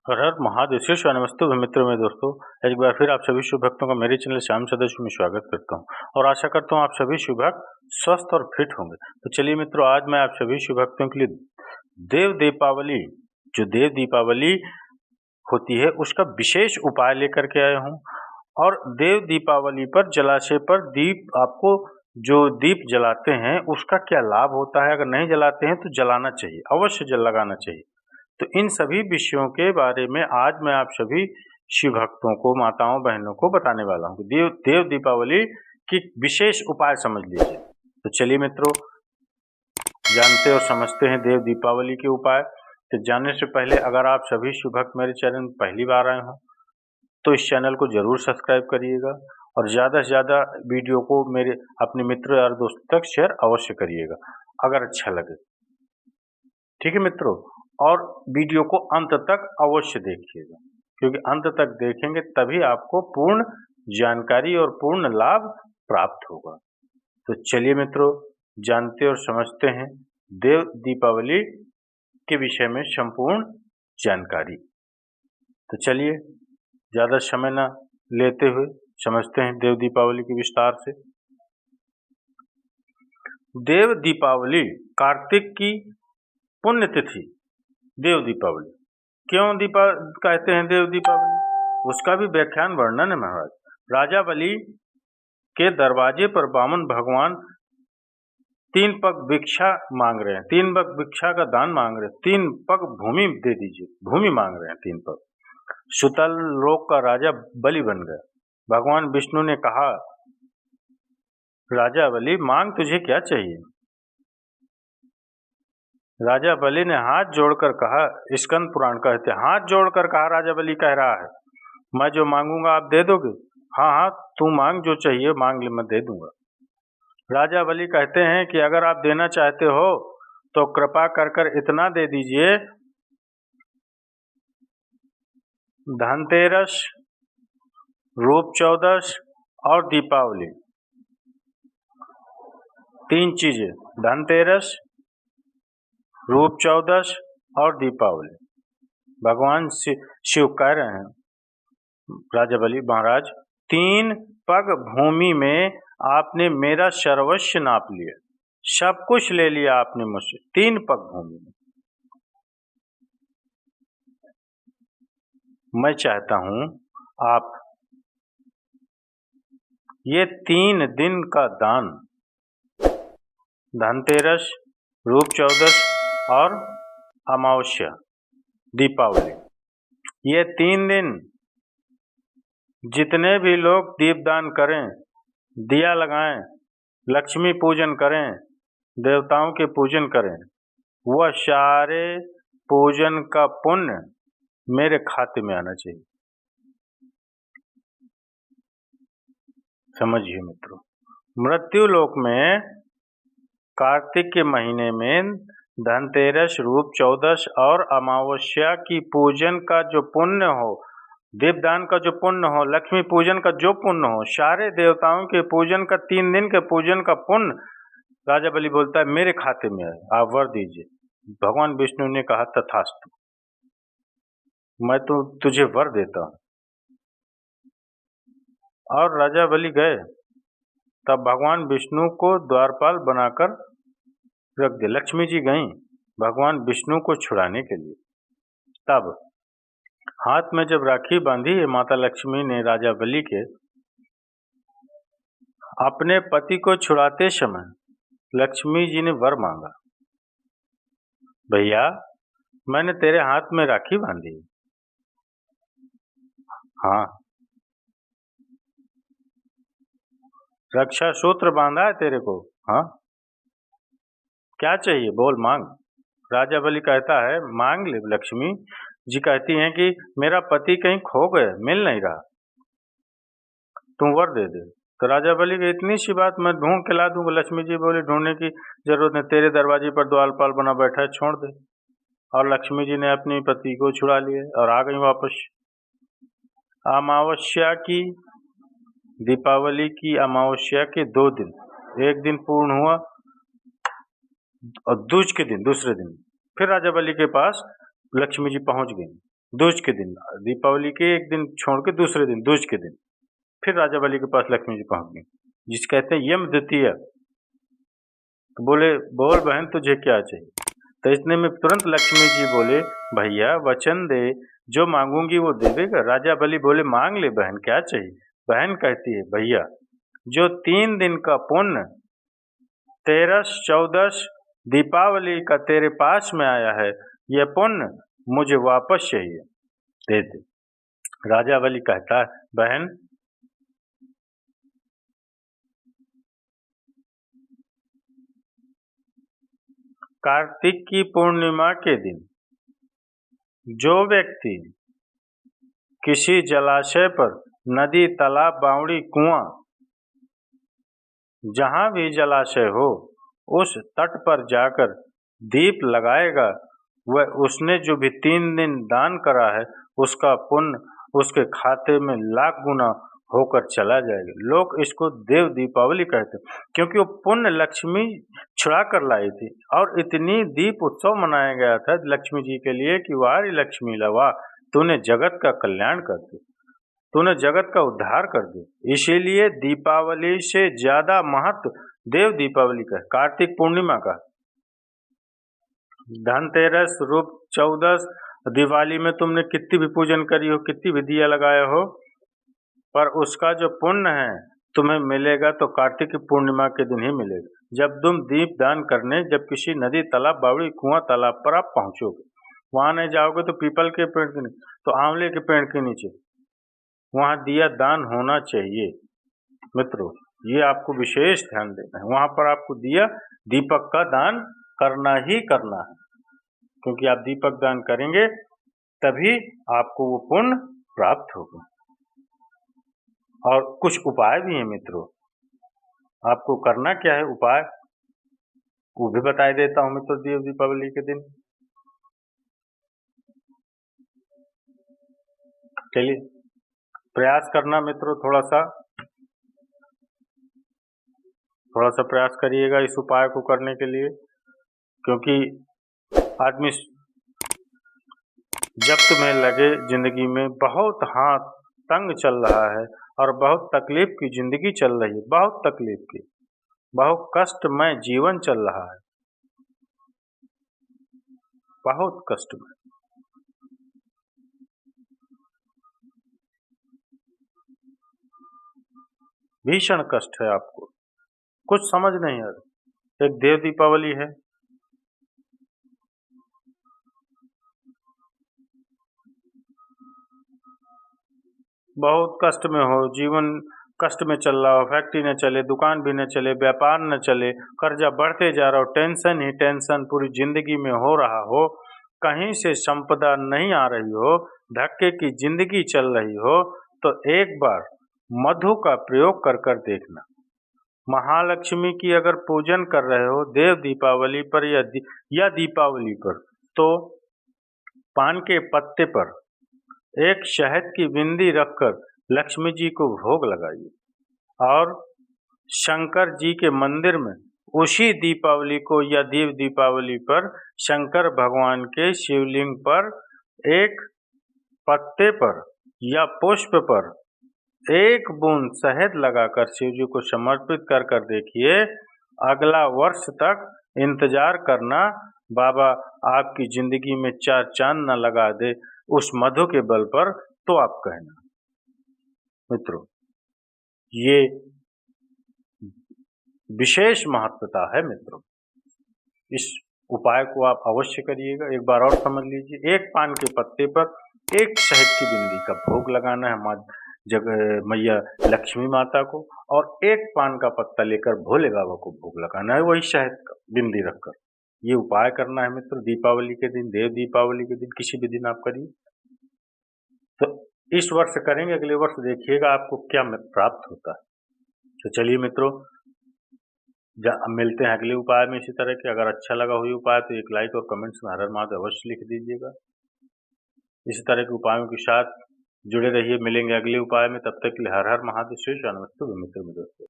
हर हर महादेव श्री नमस्ते मित्रों में दोस्तों, एक बार फिर आप सभी शुभ भक्तों का मेरे चैनल श्याम सदस्य में स्वागत करता हूं और आशा करता हूं आप सभी शुभ भक्त स्वस्थ और फिट होंगे। तो चलिए मित्रों, आज मैं आप सभी शुभ भक्तों के लिए देव दीपावली होती है उसका विशेष उपाय लेकर के आया हूँ। और देव दीपावली पर जलाशय पर दीप आपको जो दीप जलाते हैं उसका क्या लाभ होता है, अगर नहीं जलाते हैं तो जलाना चाहिए, अवश्य जल लगाना चाहिए। तो इन सभी विषयों के बारे में आज मैं आप सभी शिव भक्तों को, माताओं बहनों को बताने वाला हूँ। देव दीपावली की विशेष उपाय समझ लीजिए। तो चलिए मित्रों, जानते और समझते हैं देव दीपावली के उपाय। तो जानने से पहले अगर आप सभी शिव भक्त मेरे चैनल में पहली बार आए हों तो इस चैनल को जरूर सब्सक्राइब करिएगा और ज़्यादा से ज़्यादा वीडियो को मेरे अपने मित्रों और दोस्तों तक शेयर अवश्य करिएगा अगर अच्छा लगे। ठीक है मित्रों, और वीडियो को अंत तक अवश्य देखिएगा, क्योंकि अंत तक देखेंगे तभी आपको पूर्ण जानकारी और पूर्ण लाभ प्राप्त होगा। तो चलिए मित्रों, जानते और समझते हैं देव दीपावली के विषय में संपूर्ण जानकारी। तो चलिए ज़्यादा समय न लेते हुए समझते हैं देव दीपावली के विस्तार से। देव दीपावली कार्तिक की पुण्यतिथि देव दीपावली क्यों कहते हैं देव दीपावली, उसका भी व्याख्यान वर्णन है महाराज। राजा बलि के दरवाजे पर वामन भगवान 3 पग भिक्षा मांग रहे हैं, 3 पग भिक्षा का दान मांग रहे हैं, 3 पग भूमि दे दीजिए, भूमि मांग रहे हैं 3 पग। सुतल लोक का राजा बलि बन गया। भगवान विष्णु ने कहा, राजा बलि मांग तुझे क्या चाहिए। राजा बलि ने हाथ जोड़कर कहा, स्कंद पुराण कहते हैं, हाथ जोड़कर कहा, राजा बलि कह रहा है, मैं जो मांगूंगा आप दे दोगे। हाँ हाँ, तू मांग, जो चाहिए मांग ले, मैं दे दूंगा। राजा बलि कहते हैं कि अगर आप देना चाहते हो तो कृपा कर इतना दे दीजिए, धनतेरस, रूप चौदस और दीपावली, 3 चीजें, धनतेरस, रूप चौदस और दीपावली। भगवान शिव कह रहे हैं, राजा बलि महाराज 3 पग भूमि में आपने मेरा सर्वस्व नाप लिया, सब कुछ ले लिया आपने मुझसे, 3 पग भूमि में। मैं चाहता हूं आप ये 3 दिन का दान, धनतेरस, रूप चौदस और अमावस्या दीपावली, ये 3 दिन जितने भी लोग दीपदान करें, दिया लगाएं, लक्ष्मी पूजन करें, देवताओं के पूजन करें, वह सारे पूजन का पुण्य मेरे खाते में आना चाहिए। समझिए मित्रों, मृत्यु लोक में कार्तिक के महीने में धनतेरस, रूप चौदस और अमावस्या की पूजन का जो पुण्य हो, दीपदान का जो पुण्य हो, लक्ष्मी पूजन का जो पुण्य हो, सारे देवताओं के पूजन का 3 दिन के पूजन का पुण्य राजा बलि बोलता है मेरे खाते में है, आप वर दीजिए। भगवान विष्णु ने कहा, तथास्तु, मैं तो तुझे वर देता हूं। और राजा बलि गए, तब भगवान विष्णु को द्वारपाल बनाकर रख दिया। लक्ष्मी जी गईं भगवान विष्णु को छुड़ाने के लिए। तब हाथ में जब राखी बांधी है माता लक्ष्मी ने राजा बलि के, अपने पति को छुड़ाते समय लक्ष्मी जी ने वर मांगा, भैया मैंने तेरे हाथ में राखी बांधी। हाँ, रक्षा सूत्र बांधा है तेरे को। हाँ, क्या चाहिए बोल, मांग। राजा बलि कहता है, मांग ले। लक्ष्मी जी कहती हैं कि मेरा पति कहीं खो गए, मिल नहीं रहा, तुम वर दे दे। तो राजा बलि की इतनी सी बात, मैं ढूंढ के ला दूंगा। लक्ष्मी जी बोली, ढूंढने की जरूरत नहीं, तेरे दरवाजे पर द्वारपाल बना बैठा है, छोड़ दे। और लक्ष्मी जी ने अपने पति को छुड़ा लिया और आ गई वापस। अमावस्या की, दीपावली की अमावस्या के 2 दिन, एक दिन पूर्ण हुआ और दूज के दिन, दूसरे दिन फिर राजा बलि के पास लक्ष्मी जी पहुंच गई। दूज के दिन, दीपावली के एक दिन छोड़ के दूसरे दिन दूज के दिन फिर राजा बलि के पास लक्ष्मी जी पहुंच गई, जिस कहते हैं यम द्वितीय। तो बोले बोल बहन तुझे क्या चाहिए। तो इतने में तुरंत लक्ष्मी जी बोले भैया वचन दे, जो मांगूंगी वो दे देगा। राजा बलि बोले मांग ले बहन क्या चाहिए। बहन कहती है भैया जो 3 दिन का पुण्य 13, 14 दीपावली का तेरे पास में आया है, यह पुण्य मुझे वापस चाहिए, दे दे। राजा बलि कहता है बहन कार्तिक की पूर्णिमा के दिन जो व्यक्ति किसी जलाशय पर, नदी, तालाब, बावड़ी, कुआं, जहां भी जलाशय हो उस तट पर जाकर दीप लगाएगा, वह उसने जो भी 3 दिन दान करा है उसका पुण्य उसके खाते में लाख गुना होकर चला जाएगा। लोग इसको देव दीपावली कहते हैं क्योंकि वो पुण्य लक्ष्मी छुड़ा कर लाई थी और इतनी दीप उत्सव मनाया गया था लक्ष्मी जी के लिए कि वाह रे लक्ष्मी लवा, तूने जगत का कल्याण कर दिया, तूने जगत का उद्धार कर दिया। इसीलिए दीपावली से ज्यादा महत्व देव दीपावली का, कार्तिक पूर्णिमा का। धनतेरस, रूप चौदस, दिवाली में तुमने कितनी भी पूजन करी हो, कितनी भी दिया लगाए हो, पर उसका जो पुण्य है तुम्हें मिलेगा तो कार्तिक की पूर्णिमा के दिन ही मिलेगा, जब तुम दीप दान करने, जब किसी नदी, तालाब, बावड़ी, कुआं, तालाब पर आप पहुंचोगे। वहां नहीं जाओगे तो पीपल के पेड़ के नीचे, तो आंवले के पेड़ के नीचे वहां दिया दान होना चाहिए। मित्रों ये आपको विशेष ध्यान देना है, वहां पर आपको दिया दीपक का दान करना ही करना है, क्योंकि आप दीपक दान करेंगे तभी आपको वो पुण्य प्राप्त होगा। और कुछ उपाय भी हैं मित्रों, आपको करना क्या है उपाय वो भी बता देता हूं मित्रों देव दीपावली के दिन। चलिए प्रयास करना मित्रों, थोड़ा सा प्रयास करिएगा इस उपाय को करने के लिए, क्योंकि आदमी जब तुम्हें लगे जिंदगी में बहुत हाथ तंग चल रहा है और बहुत तकलीफ की जिंदगी चल रही है, बहुत तकलीफ की, बहुत कष्टमय जीवन चल रहा है, बहुत कष्टमय, भीषण कष्ट है, आपको कुछ समझ नहीं आ रहा। एक देव दीपावली है, बहुत कष्ट में हो, जीवन कष्ट में चल रहा हो, फैक्ट्री न चले, दुकान भी न चले, व्यापार न चले, कर्जा बढ़ते जा रहा हो, टेंशन ही टेंशन पूरी जिंदगी में हो रहा हो, कहीं से संपदा नहीं आ रही हो, धक्के की जिंदगी चल रही हो, तो एक बार मधु का प्रयोग कर कर देखना। महालक्ष्मी की अगर पूजन कर रहे हो देव दीपावली पर या दीपावली पर, तो पान के पत्ते पर एक शहद की बिंदी रखकर लक्ष्मी जी को भोग लगाइए और शंकर जी के मंदिर में उसी दीपावली को या देव दीपावली पर शंकर भगवान के शिवलिंग पर एक पत्ते पर या पुष्प पर एक बूंद शहद लगाकर शिव जी को समर्पित कर कर देखिए। अगला वर्ष तक इंतजार करना, बाबा आपकी जिंदगी में 4 चांद न लगा दे उस मधु के बल पर, तो आप कहना। मित्रों ये विशेष महत्वता है मित्रों, इस उपाय को आप अवश्य करिएगा। एक बार और समझ लीजिए, एक पान के पत्ते पर एक शहद की बिंदी का भोग लगाना है मैया लक्ष्मी माता को, और एक पान का पत्ता लेकर भोले बाबा को भोग लगाना है, वही शहद का बिंदी रखकर। ये उपाय करना है मित्र, दीपावली के दिन, देव दीपावली के दिन, किसी भी दिन आप करिए। तो इस वर्ष करेंगे, अगले वर्ष देखिएगा आपको क्या प्राप्त होता है। तो चलिए मित्रों मिलते हैं अगले उपाय में इसी तरह के। अगर अच्छा लगा हुई उपाय तो एक लाइक और कमेंट्स में हर हर महादेव अवश्य लिख दीजिएगा। इसी तरह के उपायों के साथ जुड़े रहिए, मिलेंगे अगले उपाय में, तब तक के लिए हर हर महादेव। श्री नमस्ते मित्र दोस्तों।